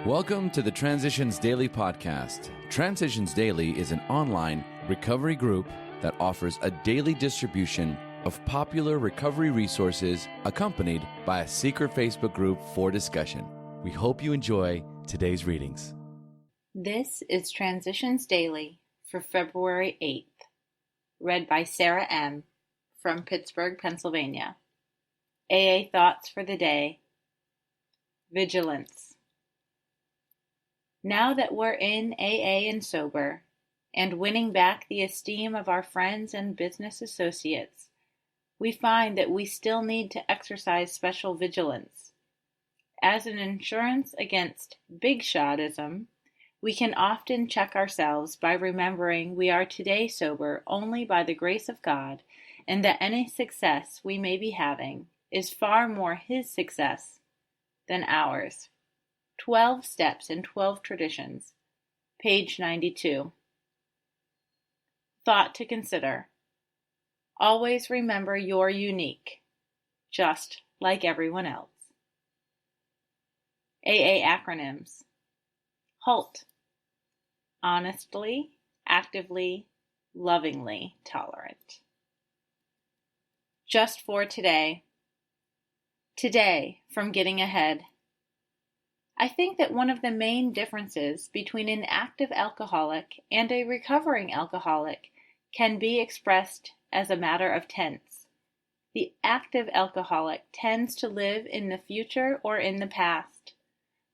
Welcome to the Transitions Daily podcast. Transitions Daily is an online recovery group that offers a daily distribution of popular recovery resources accompanied by a secret Facebook group for discussion. We hope you enjoy today's readings. This is Transitions Daily for February 8th, read by Sarah M. from Pittsburgh, Pennsylvania. AA Thoughts for the Day. Vigilance. Now that we're in AA and sober, and winning back the esteem of our friends and business associates, we find that we still need to exercise special vigilance. As an insurance against big shotism, we can often check ourselves by remembering we are today sober only by the grace of God, and that any success we may be having is far more His success than ours. 12 Steps and 12 Traditions, page 92. Thought to consider. Always remember you're unique, just like everyone else. AA acronyms. HALT. Honestly, actively, lovingly tolerant. Just for today. Today, from getting ahead. I think that one of the main differences between an active alcoholic and a recovering alcoholic can be expressed as a matter of tense. The active alcoholic tends to live in the future or in the past.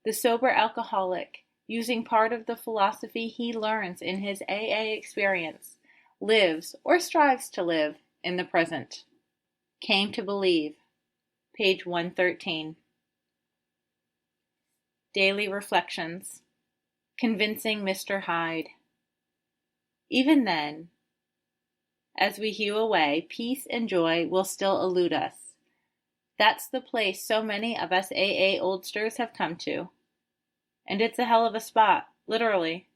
The sober alcoholic, using part of the philosophy he learns in his AA experience, lives or strives to live in the present. Came to Believe, page 113. Daily Reflections. Convincing Mr. Hyde. Even then, as we hew away, peace and joy will still elude us. That's the place so many of us AA oldsters have come to. And it's a hell of a spot, literally.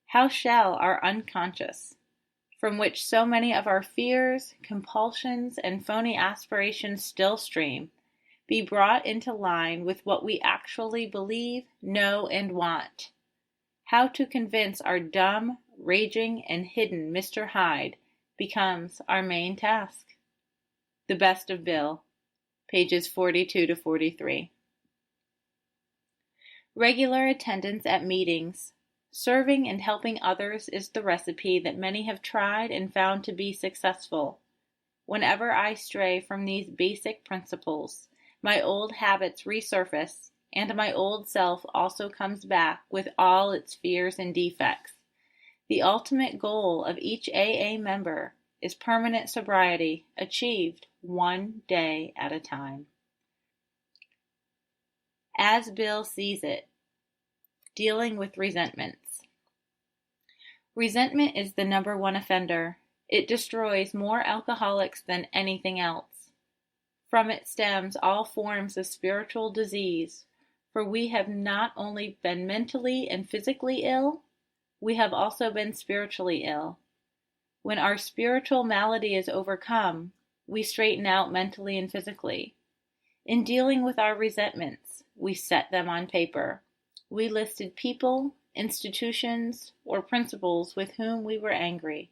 How shall our unconscious, from which so many of our fears, compulsions, and phony aspirations still stream, be brought into line with what we actually believe, know, and want? How to convince our dumb, raging, and hidden Mr. Hyde becomes our main task. The Best of Bill, pages 42 to 43. Regular attendance at meetings. Serving and helping others is the recipe that many have tried and found to be successful. Whenever I stray from these basic principles, my old habits resurface, and my old self also comes back with all its fears and defects. The ultimate goal of each AA member is permanent sobriety, achieved one day at a time. As Bill sees it, dealing with resentments. Resentment is the number one offender. It destroys more alcoholics than anything else. From it stems all forms of spiritual disease, for we have not only been mentally and physically ill, we have also been spiritually ill. When our spiritual malady is overcome, we straighten out mentally and physically. In dealing with our resentments, we set them on paper. We listed people, institutions, or principles with whom we were angry.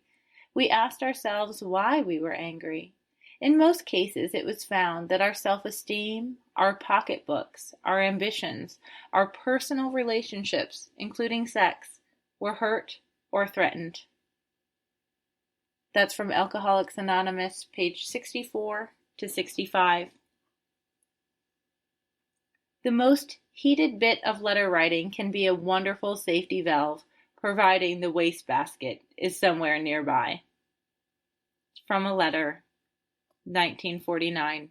We asked ourselves why we were angry. In most cases, it was found that our self-esteem, our pocketbooks, our ambitions, our personal relationships, including sex, were hurt or threatened. That's from Alcoholics Anonymous, page 64 to 65. The most heated bit of letter writing can be a wonderful safety valve, providing the wastebasket is somewhere nearby. From a letter, 1949.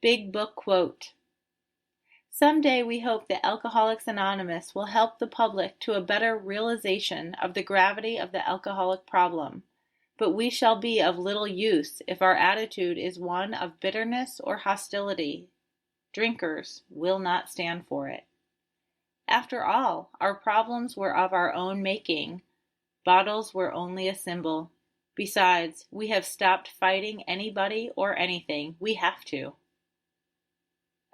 Big Book Quote. Someday we hope that Alcoholics Anonymous will help the public to a better realization of the gravity of the alcoholic problem, but we shall be of little use if our attitude is one of bitterness or hostility. Drinkers will not stand for it. After all, our problems were of our own making. Bottles were only a symbol. Besides, we have stopped fighting anybody or anything. We have to.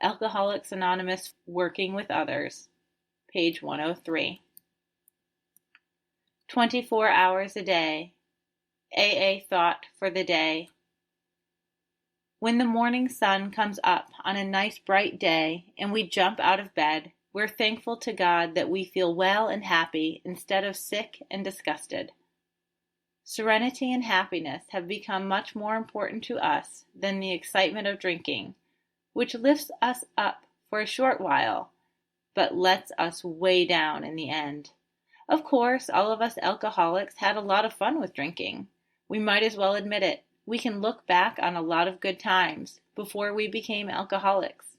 Alcoholics Anonymous Working with Others, page 103. 24 hours a day. AA thought for the day. When the morning sun comes up on a nice bright day and we jump out of bed, we're thankful to God that we feel well and happy instead of sick and disgusted. Serenity and happiness have become much more important to us than the excitement of drinking, which lifts us up for a short while, but lets us way down in the end. Of course, all of us alcoholics had a lot of fun with drinking. We might as well admit it. We can look back on a lot of good times before we became alcoholics.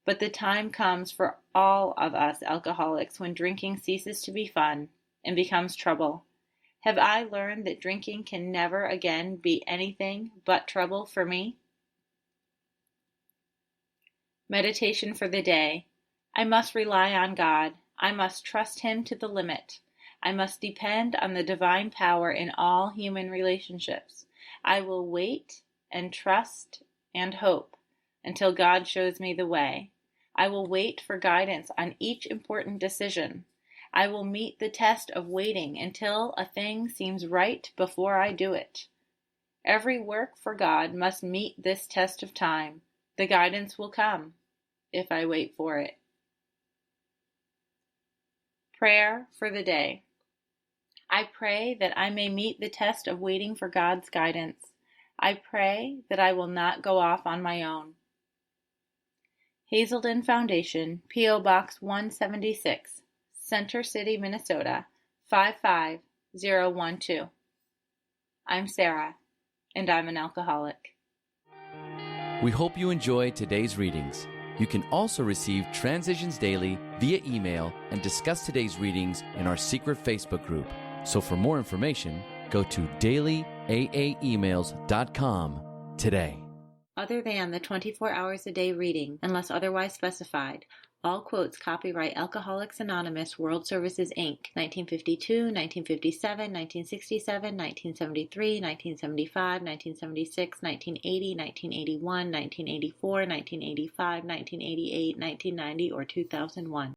But the time comes for all of us alcoholics when drinking ceases to be fun and becomes trouble. Have I learned that drinking can never again be anything but trouble for me? Meditation for the day. I must rely on God. I must trust Him to the limit. I must depend on the divine power in all human relationships. I will wait and trust and hope until God shows me the way. I will wait for guidance on each important decision. I will meet the test of waiting until a thing seems right before I do it. Every work for God must meet this test of time. The guidance will come if I wait for it. Prayer for the day. I pray that I may meet the test of waiting for God's guidance. I pray that I will not go off on my own. Hazelden Foundation, P.O. Box 176, Center City, Minnesota, 55012. I'm Sarah, and I'm an alcoholic. We hope you enjoyed today's readings. You can also receive Transitions Daily via email and discuss today's readings in our secret Facebook group. So for more information, go to dailyaaemails.com today. Other than the 24 hours a day reading, unless otherwise specified, all quotes copyright Alcoholics Anonymous World Services, Inc., 1952, 1957, 1967, 1973, 1975, 1976, 1980, 1981, 1984, 1985, 1988, 1990, or 2001.